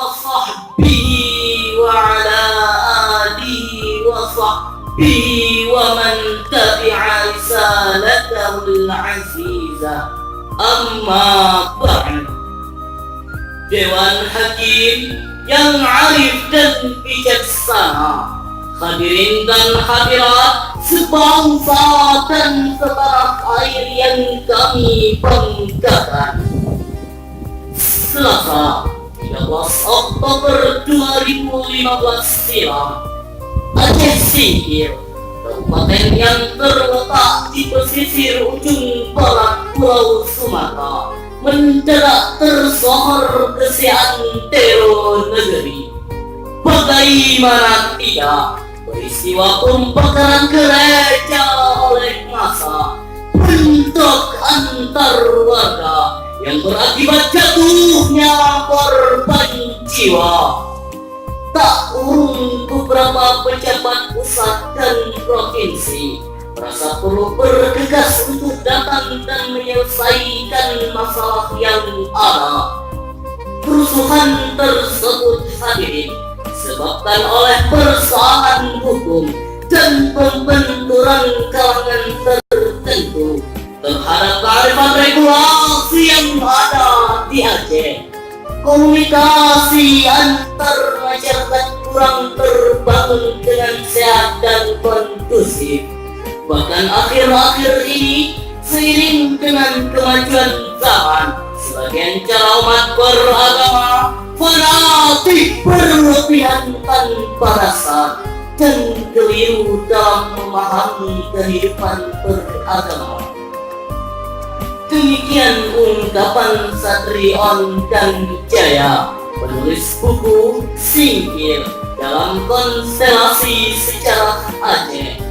وصحبه وعلى آله وصحبه ومن تبع رسالته العزيزة. Amma ba'd. Dewan Hakim yang arif dan bijaksana, hadirin dan hadirat sebangsa dan setanah air yang kami banggakan. Selasa 13 Oktober 2015 silam, Aceh Singkil, kabupaten yang terletak di pesisir ujung barat Pulau Sumatera, mendadak tersohor keseantero negeri. Bagaimana tidak, peristiwa pembakaran gereja oleh massa bentrok antar warga yang berakibat jatuhnya korban jiwa. Tak urung beberapa pejabat pusat dan provinsi merasa perlu bergegas untuk datang dan menyelesaikan masalah yang ada. Kerusuhan tersebut hadirin disebabkan oleh persoalan hukum dan pembenturan kalangan tertentu terhadap kearifan regulasi yang ada di Aceh. Komunikasi antar masyarakat kurang terbangun dengan sehat dan kondusif. Bahkan akhir-akhir ini, seiring dengan kemajuan zaman, sebagian cara umat beragama fanatik berlebihan tanpa dasar dan keliru dalam memahami kehidupan beragama. Demikian ungkapan Satrion dan Jaya, penulis buku Singkil dalam konstelasi sejarah Aceh.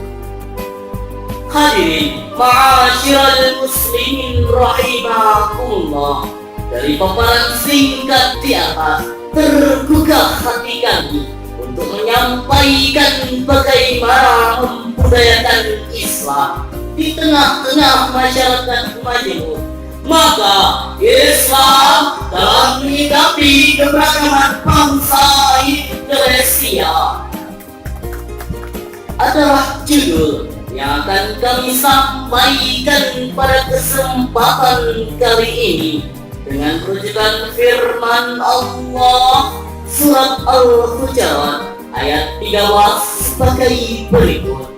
Hadirin ma'asyiral muslimin rahimakumullah, dari paparan singkat di atas tergugah hati kami untuk menyampaikan bagaimana membudayakan Islam di tengah-tengah masyarakat majemuk. Maka Islam dalam menyikapi keberagaman bangsa Indonesia adalah judul yang akan kami sampaikan pada kesempatan kali ini dengan rujukan firman Allah surat Al-Hujurat ayat 13 sebagai berikut.